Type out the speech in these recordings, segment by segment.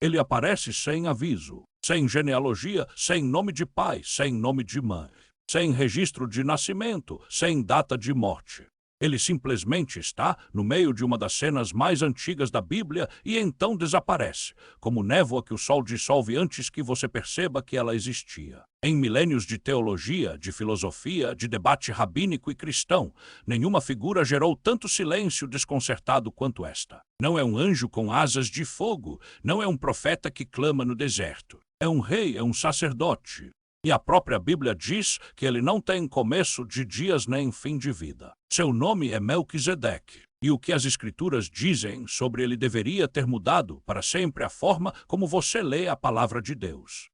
Ele aparece sem aviso, sem genealogia, sem nome de pai, sem nome de mãe, sem registro de nascimento, sem data de morte. Ele simplesmente está no meio de uma das cenas mais antigas da Bíblia e então desaparece, como névoa que o sol dissolve antes que você perceba que ela existia. Em milênios de teologia, de filosofia, de debate rabínico e cristão, nenhuma figura gerou tanto silêncio desconcertado quanto esta. Não é um anjo com asas de fogo, não é um profeta que clama no deserto. É um rei, é um sacerdote. E a própria Bíblia diz que ele não tem começo de dias nem fim de vida. Seu nome é Melquisedeque. E o que as Escrituras dizem sobre ele deveria ter mudado para sempre a forma como você lê a palavra de Deus.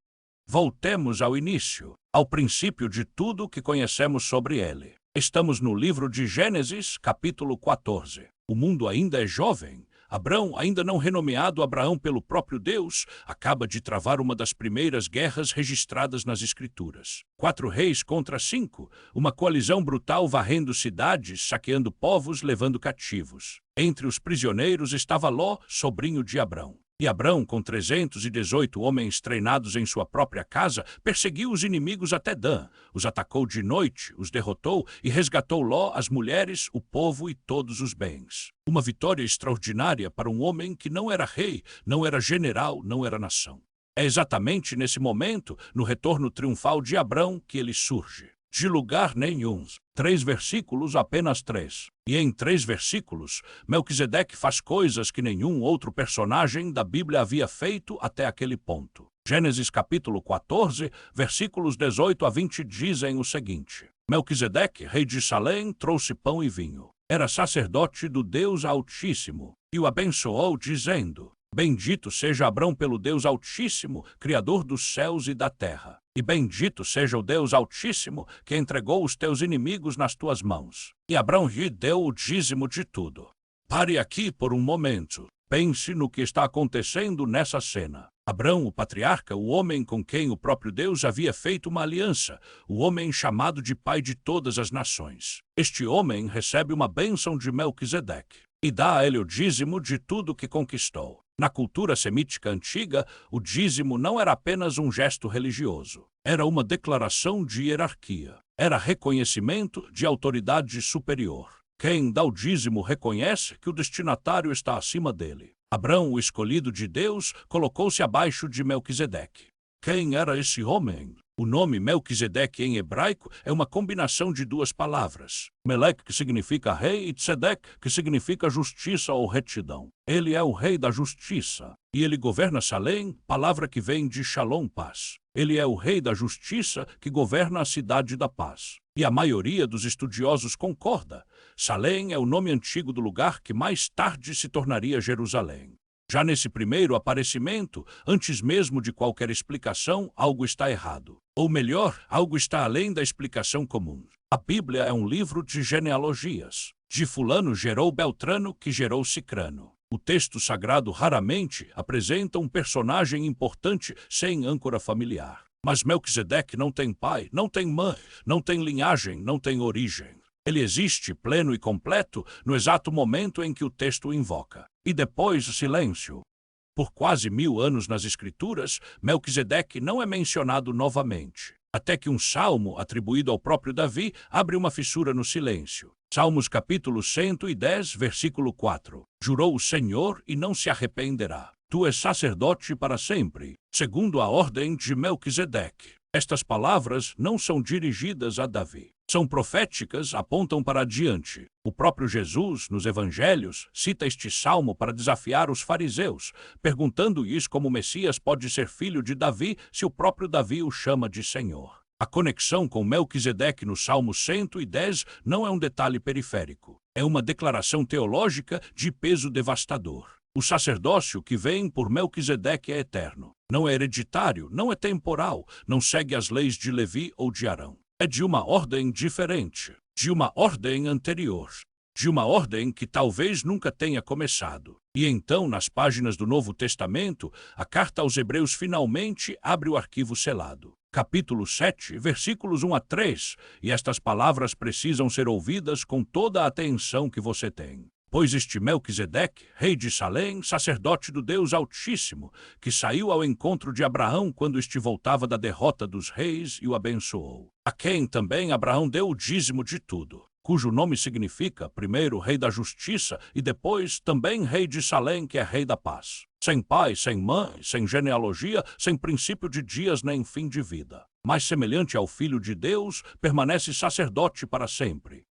Voltemos ao início, ao princípio de tudo que conhecemos sobre ele. Estamos no livro de Gênesis, capítulo 14. O mundo ainda é jovem. Abrão, ainda não renomeado Abraão pelo próprio Deus, acaba de travar uma das primeiras guerras registradas nas Escrituras. 4 reis contra 5, uma coalizão brutal varrendo cidades, saqueando povos, levando cativos. Entre os prisioneiros estava Ló, sobrinho de Abrão. E Abrão, com 318 homens treinados em sua própria casa, perseguiu os inimigos até Dan, os atacou de noite, os derrotou e resgatou Ló, as mulheres, o povo e todos os bens. Uma vitória extraordinária para um homem que não era rei, não era general, não era nação. É exatamente nesse momento, no retorno triunfal de Abrão, que ele surge. De lugar nenhum. 3 versículos, apenas 3. E em 3 versículos, Melquisedeque faz coisas que nenhum outro personagem da Bíblia havia feito até aquele ponto. Gênesis capítulo 14, versículos 18 a 20 dizem o seguinte: Melquisedeque, rei de Salém, trouxe pão e vinho. Era sacerdote do Deus Altíssimo, e o abençoou, dizendo: Bendito seja Abrão pelo Deus Altíssimo, Criador dos céus e da terra. E bendito seja o Deus Altíssimo, que entregou os teus inimigos nas tuas mãos. E Abrão lhe deu o dízimo de tudo. Pare aqui por um momento. Pense no que está acontecendo nessa cena. Abrão, o patriarca, o homem com quem o próprio Deus havia feito uma aliança, o homem chamado de pai de todas as nações. Este homem recebe uma bênção de Melquisedeque e dá a ele o dízimo de tudo que conquistou. Na cultura semítica antiga, o dízimo não era apenas um gesto religioso. Era uma declaração de hierarquia. Era reconhecimento de autoridade superior. Quem dá o dízimo reconhece que o destinatário está acima dele. Abrão, o escolhido de Deus, colocou-se abaixo de Melquisedeque. Quem era esse homem? O nome Melquisedeque em hebraico é uma combinação de 2 palavras. Melec, que significa rei, e Tzedek, que significa justiça ou retidão. Ele é o rei da justiça. E ele governa Salém, palavra que vem de Shalom, paz. Ele é o rei da justiça que governa a cidade da paz. E a maioria dos estudiosos concorda. Salém é o nome antigo do lugar que mais tarde se tornaria Jerusalém. Já nesse primeiro aparecimento, antes mesmo de qualquer explicação, algo está errado. Ou melhor, algo está além da explicação comum. A Bíblia é um livro de genealogias. De fulano gerou Beltrano, que gerou Cicrano. O texto sagrado raramente apresenta um personagem importante sem âncora familiar. Mas Melquisedeque não tem pai, não tem mãe, não tem linhagem, não tem origem. Ele existe pleno e completo no exato momento em que o texto o invoca. E depois, silêncio. Por quase 1000 anos nas Escrituras, Melquisedeque não é mencionado novamente, até que um salmo atribuído ao próprio Davi abre uma fissura no silêncio. Salmos capítulo 110, versículo 4. Jurou o Senhor e não se arrependerá. Tu és sacerdote para sempre, segundo a ordem de Melquisedeque. Estas palavras não são dirigidas a Davi. São proféticas, apontam para adiante. O próprio Jesus, nos evangelhos, cita este salmo para desafiar os fariseus, perguntando-lhes como o Messias pode ser filho de Davi se o próprio Davi o chama de Senhor. A conexão com Melquisedeque no Salmo 110 não é um detalhe periférico. É uma declaração teológica de peso devastador. O sacerdócio que vem por Melquisedeque é eterno. Não é hereditário, não é temporal, não segue as leis de Levi ou de Arão. É de uma ordem diferente, de uma ordem anterior, de uma ordem que talvez nunca tenha começado. E então, nas páginas do Novo Testamento, a carta aos Hebreus finalmente abre o arquivo selado. Capítulo 7, versículos 1 a 3, e estas palavras precisam ser ouvidas com toda a atenção que você tem. Pois este Melquisedeque, rei de Salém, sacerdote do Deus Altíssimo, que saiu ao encontro de Abraão quando este voltava da derrota dos reis e o abençoou. A quem também Abraão deu o dízimo de tudo, cujo nome significa, primeiro, rei da justiça e depois também rei de Salém, que é rei da paz. Sem pai, sem mãe, sem genealogia, sem princípio de dias nem fim de vida. Mas semelhante ao Filho de Deus, permanece sacerdote para sempre.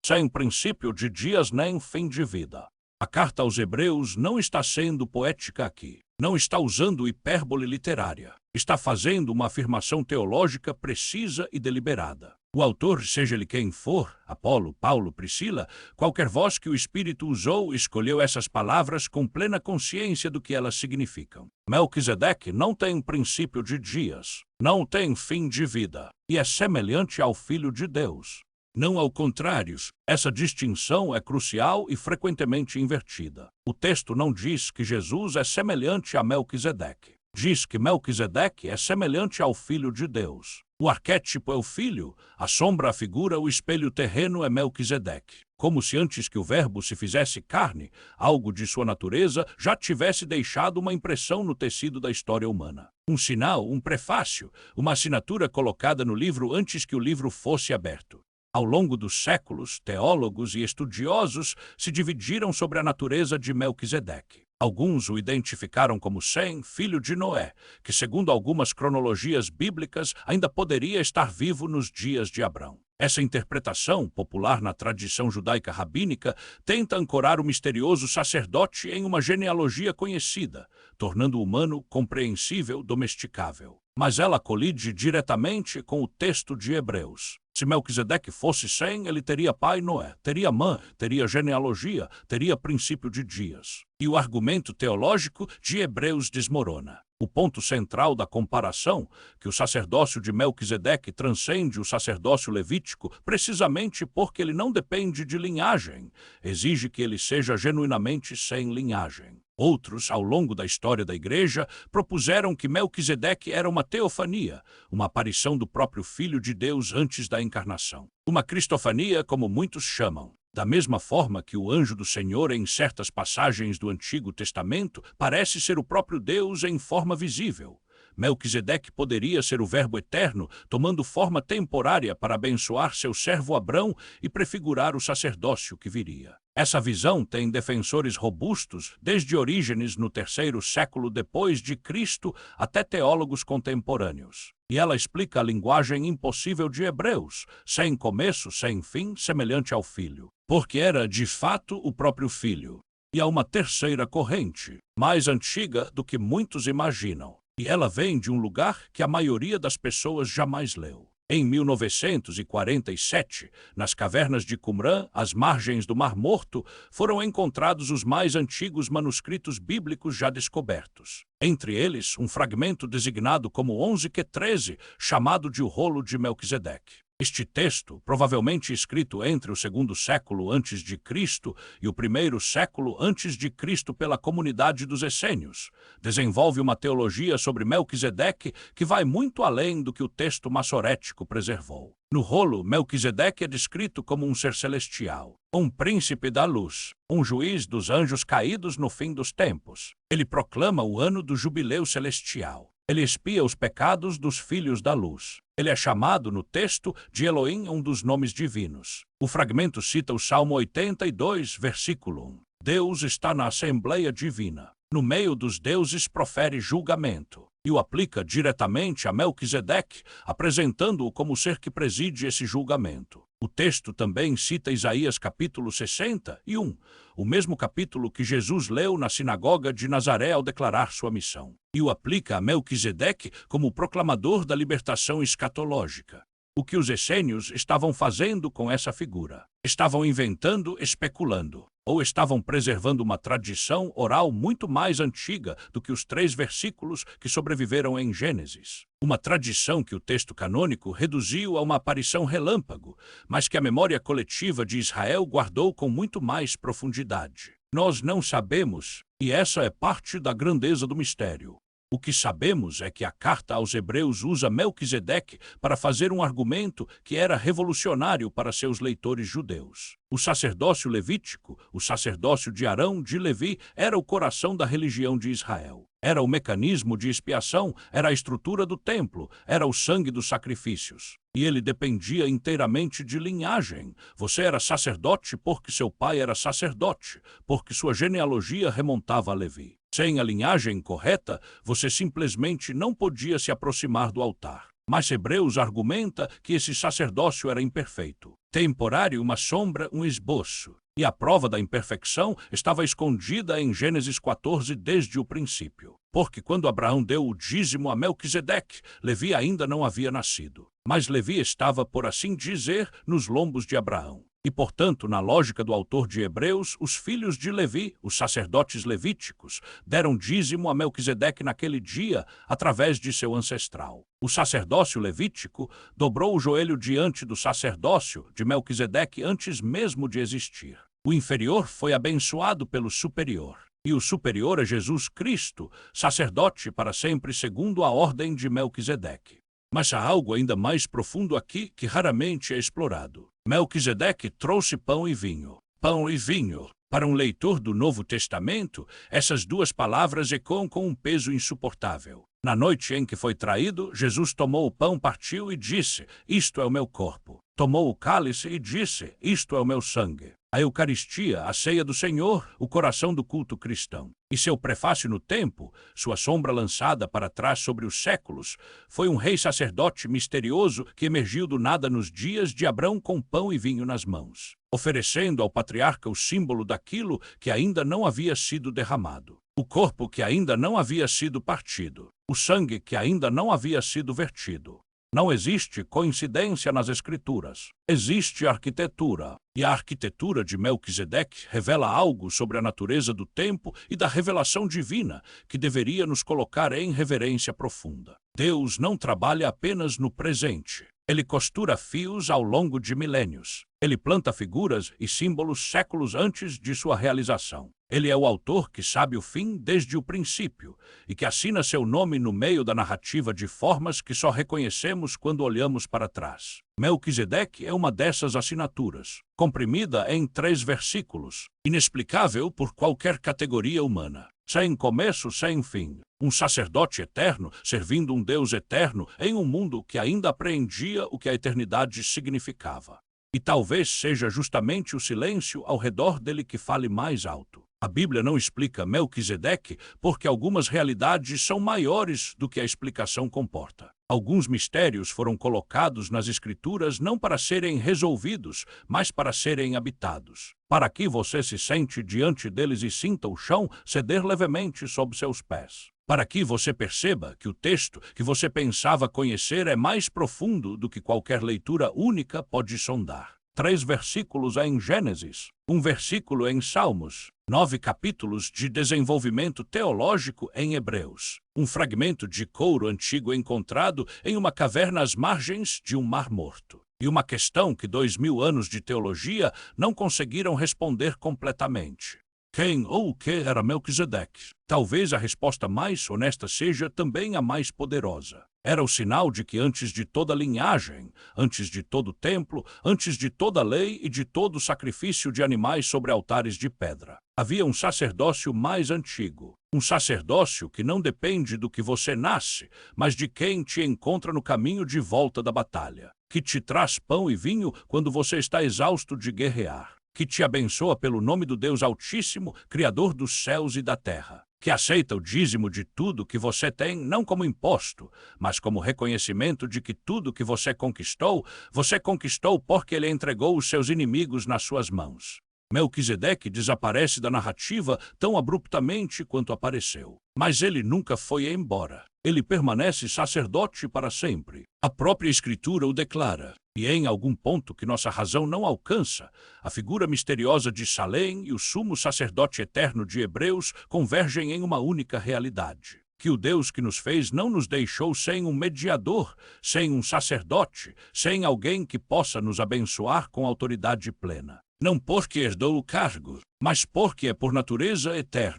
Sem princípio de dias nem fim de vida. A carta aos Hebreus não está sendo poética aqui. Não está usando hipérbole literária. Está fazendo uma afirmação teológica precisa e deliberada. O autor, seja ele quem for, Apolo, Paulo, Priscila, qualquer voz que o Espírito usou, escolheu essas palavras com plena consciência do que elas significam. Melquisedeque não tem princípio de dias, não tem fim de vida, e é semelhante ao Filho de Deus. Não ao contrário, essa distinção é crucial e frequentemente invertida. O texto não diz que Jesus é semelhante a Melquisedeque. Diz que Melquisedeque é semelhante ao Filho de Deus. O arquétipo é o Filho, a sombra, a figura, o espelho terreno é Melquisedeque. Como se antes que o Verbo se fizesse carne, algo de sua natureza já tivesse deixado uma impressão no tecido da história humana. Um sinal, um prefácio, uma assinatura colocada no livro antes que o livro fosse aberto. Ao longo dos séculos, teólogos e estudiosos se dividiram sobre a natureza de Melquisedeque. Alguns o identificaram como Sem, filho de Noé, que, segundo algumas cronologias bíblicas, ainda poderia estar vivo nos dias de Abrão. Essa interpretação, popular na tradição judaica rabínica, tenta ancorar o misterioso sacerdote em uma genealogia conhecida, tornando o humano compreensível, domesticável. Mas ela colide diretamente com o texto de Hebreus. Se Melquisedeque fosse Sem, ele teria pai Noé, teria mãe, teria genealogia, teria princípio de dias. E o argumento teológico de Hebreus desmorona. O ponto central da comparação, que o sacerdócio de Melquisedeque transcende o sacerdócio levítico precisamente porque ele não depende de linhagem, exige que ele seja genuinamente sem linhagem. Outros, ao longo da história da Igreja, propuseram que Melquisedeque era uma teofania, uma aparição do próprio Filho de Deus antes da encarnação. Uma cristofania, como muitos chamam. Da mesma forma que o anjo do Senhor, em certas passagens do Antigo Testamento, parece ser o próprio Deus em forma visível. Melquisedeque poderia ser o Verbo eterno, tomando forma temporária para abençoar seu servo Abrão e prefigurar o sacerdócio que viria. Essa visão tem defensores robustos, desde Orígenes no 3º século depois de Cristo até teólogos contemporâneos. E ela explica a linguagem impossível de Hebreus, sem começo, sem fim, semelhante ao Filho. Porque era, de fato, o próprio Filho. E há uma terceira corrente, mais antiga do que muitos imaginam. E ela vem de um lugar que a maioria das pessoas jamais leu. Em 1947, nas cavernas de Qumran, às margens do Mar Morto, foram encontrados os mais antigos manuscritos bíblicos já descobertos. Entre eles, um fragmento designado como 11q13, chamado de O Rolo de Melquisedeque. Este texto, provavelmente escrito entre o 2º século antes de Cristo e o 1º século antes de Cristo pela comunidade dos essênios, desenvolve uma teologia sobre Melquisedeque que vai muito além do que o texto massorético preservou. No rolo, Melquisedeque é descrito como um ser celestial, um príncipe da luz, um juiz dos anjos caídos no fim dos tempos. Ele proclama o ano do jubileu celestial. Ele expia os pecados dos filhos da luz. Ele é chamado no texto de Elohim, um dos nomes divinos. O fragmento cita o Salmo 82, versículo 1. Deus está na Assembleia Divina. No meio dos deuses profere julgamento. E o aplica diretamente a Melquisedeque, apresentando-o como o ser que preside esse julgamento. O texto também cita Isaías capítulo 61, o mesmo capítulo que Jesus leu na sinagoga de Nazaré ao declarar sua missão. E o aplica a Melquisedeque como o proclamador da libertação escatológica. O que os essênios estavam fazendo com essa figura? Estavam inventando, especulando. Ou estavam preservando uma tradição oral muito mais antiga do que os 3 versículos que sobreviveram em Gênesis. Uma tradição que o texto canônico reduziu a uma aparição relâmpago, mas que a memória coletiva de Israel guardou com muito mais profundidade. Nós não sabemos, e essa é parte da grandeza do mistério. O que sabemos é que a carta aos Hebreus usa Melquisedeque para fazer um argumento que era revolucionário para seus leitores judeus. O sacerdócio levítico, o sacerdócio de Arão de Levi, era o coração da religião de Israel. Era o mecanismo de expiação, era a estrutura do templo, era o sangue dos sacrifícios. E ele dependia inteiramente de linhagem. Você era sacerdote porque seu pai era sacerdote, porque sua genealogia remontava a Levi. Sem a linhagem correta, você simplesmente não podia se aproximar do altar. Mas Hebreus argumenta que esse sacerdócio era imperfeito, temporário, uma sombra, um esboço. E a prova da imperfeição estava escondida em Gênesis 14 desde o princípio. Porque quando Abraão deu o dízimo a Melquisedeque, Levi ainda não havia nascido. Mas Levi estava, por assim dizer, nos lombos de Abraão. E, portanto, na lógica do autor de Hebreus, os filhos de Levi, os sacerdotes levíticos, deram dízimo a Melquisedeque naquele dia, através de seu ancestral. O sacerdócio levítico dobrou o joelho diante do sacerdócio de Melquisedeque antes mesmo de existir. O inferior foi abençoado pelo superior. E o superior é Jesus Cristo, sacerdote para sempre segundo a ordem de Melquisedeque. Mas há algo ainda mais profundo aqui que raramente é explorado. Melquisedeque trouxe pão e vinho. Pão e vinho. Para um leitor do Novo Testamento, essas duas palavras ecoam com um peso insuportável. Na noite em que foi traído, Jesus tomou o pão, partiu e disse: "Isto é o meu corpo." Tomou o cálice e disse: "Isto é o meu sangue." A Eucaristia, a ceia do Senhor, o coração do culto cristão. E seu prefácio no tempo, sua sombra lançada para trás sobre os séculos, foi um rei sacerdote misterioso que emergiu do nada nos dias de Abrão com pão e vinho nas mãos, oferecendo ao patriarca o símbolo daquilo que ainda não havia sido derramado, o corpo que ainda não havia sido partido, o sangue que ainda não havia sido vertido. Não existe coincidência nas Escrituras. Existe arquitetura. E a arquitetura de Melquisedeque revela algo sobre a natureza do tempo e da revelação divina que deveria nos colocar em reverência profunda. Deus não trabalha apenas no presente. Ele costura fios ao longo de milênios. Ele planta figuras e símbolos séculos antes de sua realização. Ele é o autor que sabe o fim desde o princípio e que assina seu nome no meio da narrativa de formas que só reconhecemos quando olhamos para trás. Melquisedeque é uma dessas assinaturas, comprimida em 3 versículos, inexplicável por qualquer categoria humana. Sem começo, sem fim. Um sacerdote eterno, servindo um Deus eterno em um mundo que ainda apreendia o que a eternidade significava. E talvez seja justamente o silêncio ao redor dele que fale mais alto. A Bíblia não explica Melquisedeque porque algumas realidades são maiores do que a explicação comporta. Alguns mistérios foram colocados nas Escrituras não para serem resolvidos, mas para serem habitados. Para que você se sente diante deles e sinta o chão ceder levemente sob seus pés. Para que você perceba que o texto que você pensava conhecer é mais profundo do que qualquer leitura única pode sondar. 3 versículos em Gênesis, 1 versículo em Salmos, 9 capítulos de desenvolvimento teológico em Hebreus, um fragmento de couro antigo encontrado em uma caverna às margens de um mar morto, e uma questão que 2000 anos de teologia não conseguiram responder completamente. Quem ou o que era Melquisedeque? Talvez a resposta mais honesta seja também a mais poderosa. Era o sinal de que antes de toda linhagem, antes de todo templo, antes de toda lei e de todo sacrifício de animais sobre altares de pedra, havia um sacerdócio mais antigo. Um sacerdócio que não depende do que você nasce, mas de quem te encontra no caminho de volta da batalha, que te traz pão e vinho quando você está exausto de guerrear, que te abençoa pelo nome do Deus Altíssimo, Criador dos céus e da terra, que aceita o dízimo de tudo que você tem, não como imposto, mas como reconhecimento de que tudo que você conquistou porque ele entregou os seus inimigos nas suas mãos. Melquisedeque desaparece da narrativa tão abruptamente quanto apareceu. Mas ele nunca foi embora. Ele permanece sacerdote para sempre. A própria Escritura o declara. E em algum ponto que nossa razão não alcança, a figura misteriosa de Salém e o sumo sacerdote eterno de Hebreus convergem em uma única realidade. Que o Deus que nos fez não nos deixou sem um mediador, sem um sacerdote, sem alguém que possa nos abençoar com autoridade plena. Não porque herdou o cargo, mas porque é por natureza eterno.